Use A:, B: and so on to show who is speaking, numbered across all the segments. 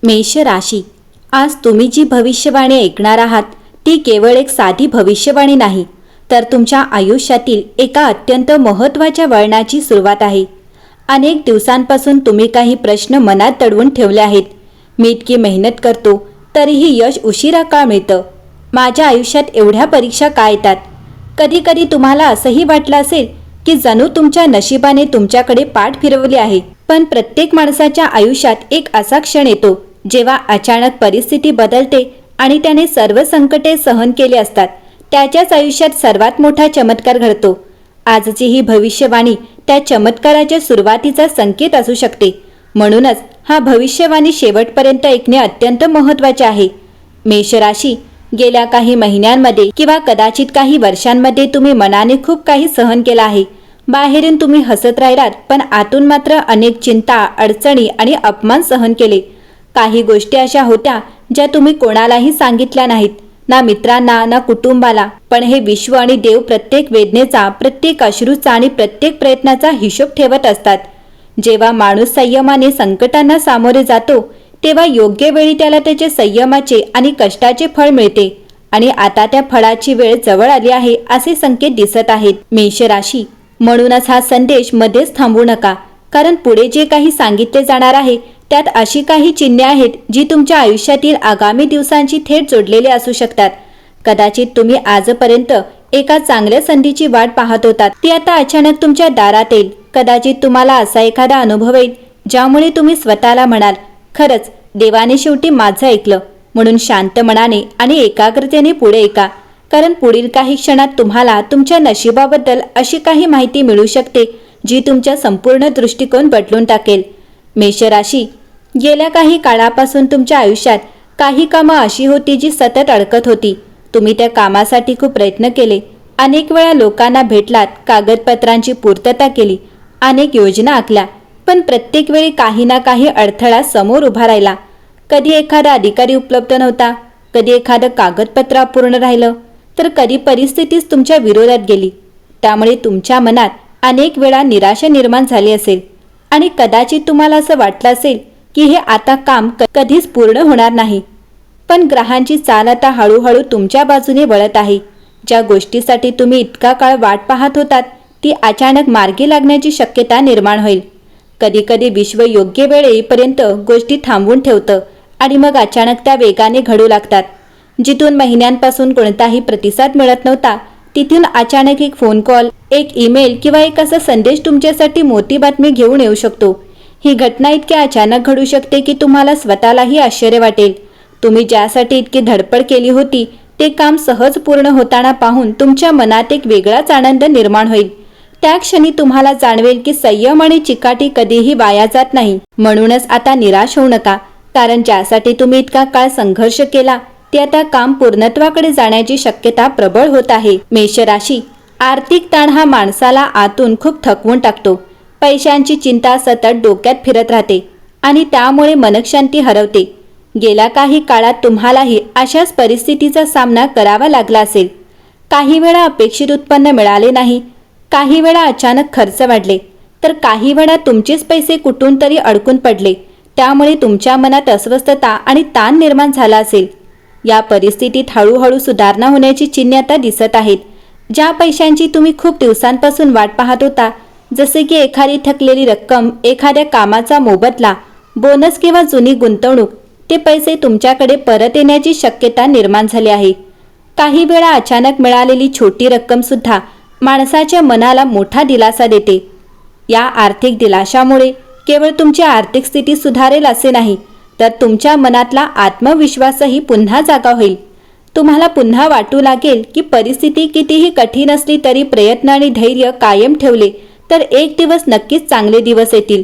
A: मेष राशी, आज तुम्ही जी भविष्यवाणी ऐकणार आहात ती केवळ एक साधी भविष्यवाणी नाही, तर तुमच्या आयुष्यातील एका अत्यंत महत्त्वाच्या वळणाची सुरुवात आहे. अनेक दिवसांपासून तुम्ही काही प्रश्न मनात दडवून ठेवले आहेत. मी इतकी मेहनत करतो तरीही यश उशिरा का मिळतं? माझ्या आयुष्यात एवढ्या परीक्षा का येतात? कधी कधी तुम्हाला असंही वाटलं असेल की जणू तुमच्या नशिबाने तुमच्याकडे पाठ फिरवली आहे. पण प्रत्येक माणसाच्या आयुष्यात एक असा क्षण येतो जेव्हा अचानक परिस्थिती बदलते आणि त्याने सर्व संकटे सहन केली असतात. त्याच्याच आयुष्यात सर्वात मोठा चमत्कार घडतो. आजची ही भविष्यवाणी त्या चमत्काराच्या सुरुवातीचा संकेत असू शकते. म्हणूनच हा भविष्यवाणी शेवटपर्यंत ऐकणे अत्यंत महत्त्वाचे आहे. मेष राशी, गेल्या काही महिन्यांमध्ये किंवा कदाचित काही वर्षांमध्ये तुम्ही मनाने खूप काही सहन केलं आहे. बाहेरून तुम्ही हसत राहिलात, पण आतून मात्र अनेक चिंता, अडचणी आणि अपमान सहन केले. काही गोष्टी अशा होत्या ज्या तुम्ही कोणालाही सांगितल्या नाहीत, ना मित्रांना ना कुटुंबाला. पण हे विश्व आणि देव प्रत्येक वेदनेचा, प्रत्येक अश्रूचा आणि प्रत्येक प्रयत्नाचा हिशोब ठेवत असतात. जेव्हा माणूस संयमाने संकटांना सामोरे जातो तेव्हा योग्य वेळी त्याला त्याचे संयमाचे आणि कष्टाचे फळ मिळते. आणि आता त्या फळाची वेळ जवळ आली आहे असे संकेत दिसत आहेत. मेष राशी, म्हणूनच हा संदेश मध्येच थांबवू नका, कारण पुढे जे काही सांगितले जाणार आहे त्यात अशी काही चिन्हे आहेत जी तुमच्या आयुष्यातील आगामी दिवसांची थेट जोडलेली असू शकतात. कदाचित तुम्ही आजपर्यंत एका चांगल्या संधीची वाट पाहत होतात, ती आता अचानक तुमच्या दारात येईल. कदाचित तुम्हाला असा एखादा अनुभव येईल ज्यामुळे तुम्ही स्वतःला म्हणाल, खरंच देवाने शेवटी माझं ऐकलं. म्हणून शांत मनाने आणि एकाग्रतेने पुढे ऐका, कारण पुढील काही क्षणात तुम्हाला तुमच्या नशिबाबद्दल अशी काही माहिती मिळू शकते जी तुमच्या संपूर्ण दृष्टिकोन बदलून टाकेल. मेष राशी, गेल्या काही काळापासून तुमच्या आयुष्यात काही कामं अशी होती जी सतत अडकत होती. तुम्ही त्या कामासाठी खूप प्रयत्न केले, अनेक वेळा लोकांना भेटलात, कागदपत्रांची पूर्तता केली, अनेक योजना आखल्या, पण प्रत्येक वेळी काही ना काही अडथळा समोर उभा राहिला. कधी एखादा अधिकारी उपलब्ध नव्हता, कधी एखादं कागदपत्र अपूर्ण राहिलं, तर कधी परिस्थितीच तुमच्या विरोधात गेली. त्यामुळे तुमच्या मनात अनेक वेळा निराशा निर्माण झाली असेल आणि कदाचित तुम्हाला असं वाटलं असेल की हे आता काम कधीच पूर्ण होणार नाही. पण ग्रहांची चाल आता हळूहळू तुमच्या बाजूने वळत आहे. ज्या गोष्टीसाठी तुम्ही इतका काळ वाट पाहत होतात ती अचानक मार्गी लागण्याची शक्यता निर्माण होईल. कधी कधी विश्व योग्य वेळ येईपर्यंत गोष्टी थांबवून ठेवतं आणि मग अचानक त्या वेगाने घडू लागतात. जिथून महिन्यांपासून कोणताही प्रतिसाद मिळत नव्हता, तिथून अचानक एक फोन कॉल, एक ईमेल किंवा एक असा संदेश तुमच्यासाठी मोठी बातमी घेऊन येऊ शकतो. ही घटना इतकी अचानक घडू शकते की तुम्हाला स्वतःलाही आश्चर्य वाटेल. तुम्ही ज्यासाठी इतकी धडपड केली होती ते काम सहज पूर्ण होताना पाहून तुमच्या मनात एक वेगळाच आनंद निर्माण होईल. त्या क्षणी तुम्हाला जाणवेल की संयम आणि चिकाटी कधीही वाया जात नाही. म्हणूनच आता निराश होऊ नका, कारण ज्यासाठी तुम्ही इतका काळ संघर्ष केला ते आता काम पूर्णत्वाकडे जाण्याची शक्यता प्रबळ होत आहे. मेष राशी, आर्थिक ताण हा माणसाला आतून खूप थकवून टाकतो. पैशांची चिंता सतत डोक्यात फिरत राहते आणि त्यामुळे मनःशांती हरवते. गेल्या काही काळात तुम्हालाही अशाच परिस्थितीचा सामना करावा लागला असेल. काही वेळा अपेक्षित उत्पन्न मिळाले नाही, काही वेळा अचानक खर्च वाढले, तर काही वेळा तुमचेच पैसे कुठून तरी अडकून पडले. त्यामुळे तुमच्या मनात अस्वस्थता आणि ताण निर्माण झाला असेल. या परिस्थितीत हळूहळू सुधारणा होण्याची चिन्हे आता दिसत आहेत. ज्या पैशांची तुम्ही खूप दिवसांपासून वाट पाहत होता, जसे की एखादी थकलेली रक्कम, एखाद्या कामाचा मोबदला, बोनस किंवा जुनी गुंतवणूक, ते पैसे तुमच्याकडे परत येण्याची शक्यता निर्माण झाली आहे. काही वेळा अचानक मिळालेली छोटी रक्कम सुद्धा माणसाच्या मनाला मोठा दिलासा देते. या आर्थिक दिलाशामुळे केवळ तुमची आर्थिक स्थिती सुधारेल असे नाही, तर तुमच्या मनातला आत्मविश्वासही पुन्हा जागा होईल. तुम्हाला पुन्हा वाटू लागेल की परिस्थिती कितीही कठीण असली तरी प्रयत्न आणि धैर्य कायम ठेवले तर एक दिवस नक्कीच चांगले दिवस येतील.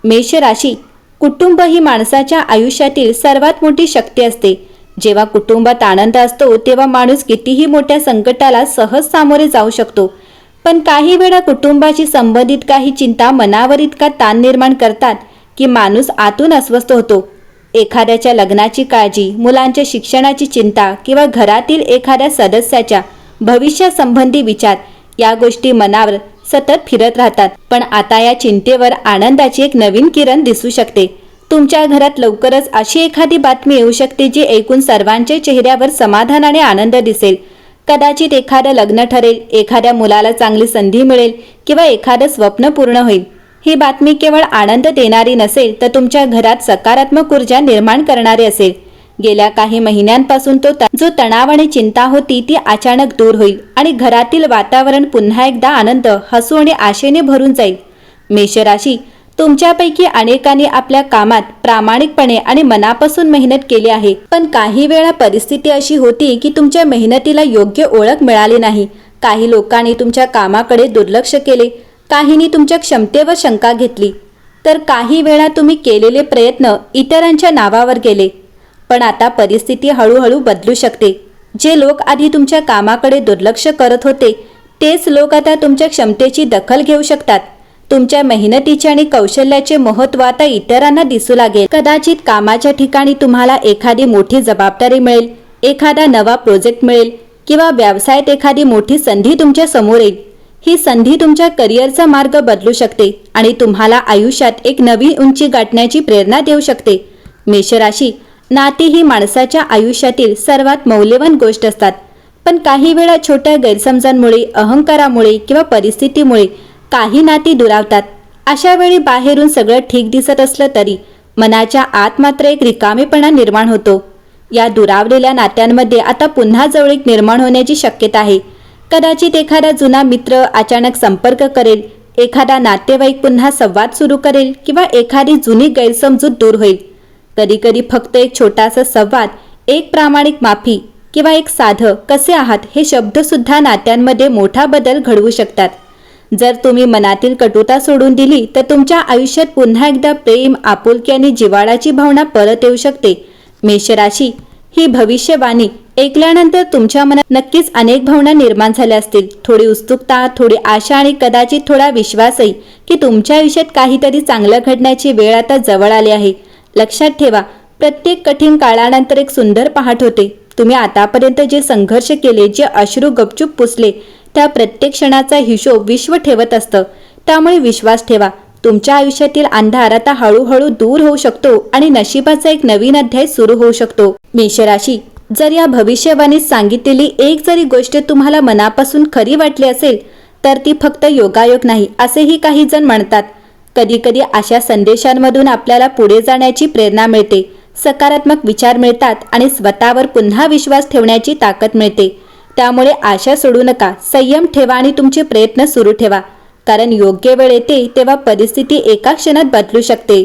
A: मेष राशी, कुटुंब ही माणसाच्या आयुष्यातील सर्वात मोठी शक्ती असते. जेव्हा कुटुंबात आनंद असतो तेव्हा माणूस कितीही मोठ्या संकटाला सहज सामोरे जाऊ शकतो. पण काही वेळा कुटुंबाशी संबंधित काही चिंता मनावर इतका ताण निर्माण करतात की माणूस आतून अस्वस्थ होतो. एखाद्याच्या लग्नाची काळजी, मुलांच्या शिक्षणाची चिंता किंवा घरातील एखाद्या सदस्याच्या भविष्यासंबंधी विचार, या गोष्टी मनावर सतत फिरत राहतात. पण आता या चिंतेवर आनंदाची एक नवीन किरण दिसू शकते. तुमच्या घरात लवकरच अशी एखादी बातमी येऊ शकते जी ऐकून सर्वांच्या चेहऱ्यावर समाधान आणि आनंद दिसेल. कदाचित एखादं लग्न ठरेल, एखाद्या मुलाला चांगली संधी मिळेल किंवा एखादं स्वप्न पूर्ण होईल. ही बातमी केवळ आनंद देणारी नसेल तर तुमच्या घरात सकारात्मक ऊर्जा निर्माण करणारी असेल. गेल्या काही महिन्यांपासून जो तणाव आणि चिंता होती ती अचानक दूर होईल आणि घरातील वातावरण पुन्हा एकदा आनंद, हसू आणि आशेने भरून जाईल. मेषराशी, तुमच्यापैकी अनेकांनी आपल्या कामात प्रामाणिकपणे आणि मनापासून मेहनत केली आहे, पण काही वेळा परिस्थिती अशी होती की तुमच्या मेहनतीला योग्य ओळख मिळाली नाही. काही लोकांनी तुमच्या कामाकडे दुर्लक्ष केले, काहींनी तुमच्या क्षमतेवर शंका घेतली, तर काही वेळा तुम्ही केलेले प्रयत्न इतरांच्या नावावर गेले. पण आता परिस्थिती हळूहळू बदलू शकते. जे लोक आधी तुमच्या कामाकडे दुर्लक्ष करत होते तेच लोक आता तुमच्या क्षमतेची दखल घेऊ शकतात. तुमच्या मेहनतीचे आणि कौशल्याचे महत्त्व आता इतरांना दिसू लागेल. कदाचित कामाच्या ठिकाणी तुम्हाला एखादी मोठी जबाबदारी मिळेल, एखादा नवा प्रोजेक्ट मिळेल किंवा व्यवसायात एखादी मोठी संधी तुमच्या समोर येईल. ही संधी तुमच्या करिअरचा मार्ग बदलू शकते आणि तुम्हाला आयुष्यात एक नवी उंची गाठण्याची प्रेरणा देऊ शकते. मेषराशी, नाती ही माणसाच्या आयुष्यातील सर्वात मौल्यवान गोष्ट असतात, पण काही वेळा छोट्या गैरसमजांमुळे, अहंकारामुळे किंवा परिस्थितीमुळे काही नाती दुरावतात. अशा वेळी बाहेरून सगळं ठीक दिसत असलं तरी मनाच्या आत मात्र एक रिकामेपणा निर्माण होतो. या दुरावलेल्या नात्यांमध्ये आता पुन्हा जवळीक निर्माण होण्याची शक्यता आहे. कदाचित एखादा जुना मित्र अचानक संपर्क करेल, एखादा नातेवाईक पुन्हा संवाद सुरू करेल किंवा एखादी जुनी गैरसमजूत दूर होईल. कधीकधी फक्त एक छोटासा संवाद, एक प्रामाणिक माफी किंवा एक साधं "कसे आहात" हे शब्दसुद्धा नात्यांमध्ये मोठा बदल घडवू शकतात. जर तुम्ही मनातील कटुता सोडून दिली तर तुमच्या आयुष्यात पुन्हा एकदा प्रेम, आपुलकी आणि जिव्हाळ्याची भावना परत येऊ शकते. मेषराशी, ही भविष्यवाणी ऐकल्यानंतर तुमच्या मनात नक्कीच अनेक भावना निर्माण झाल्या असतील. थोडी उत्सुकता, थोडी आशा आणि कदाचित थोडा विश्वासही की तुमच्या आयुष्यात काहीतरी चांगलं घडण्याची वेळ आता जवळ आली आहे. लक्षात ठेवा, प्रत्येक कठीण काळानंतर एक सुंदर पहाट होते. तुम्ही आतापर्यंत जे संघर्ष केले, जे अश्रू गपचूप पुसले, त्या प्रत्येक क्षणाचा हिशोब विश्व ठेवत असतं. त्यामुळे विश्वास ठेवा, तुमच्या आयुष्यातील अंधार आता हळूहळू दूर होऊ शकतो आणि नशिबाचा एक नवीन अध्याय सुरू होऊ शकतो. मेषराशी, जर या भविष्यवाणीत सांगितलेली एक जरी गोष्ट तुम्हाला मनापासून खरी वाटली असेल तर ती फक्त योगायोग नाही असेही काही जण म्हणतात. कधीकधी अशा संदेशांमधून आपल्याला पुढे जाण्याची प्रेरणा मिळते, सकारात्मक विचार मिळतात आणि स्वतःवर पुन्हा विश्वास ठेवण्याची ताकद मिळते. त्यामुळे आशा सोडू नका, संयम ठेवा आणि तुमचे प्रयत्न सुरू ठेवा, कारण योग्य वेळ येते तेव्हा परिस्थिती एका क्षणात बदलू शकते.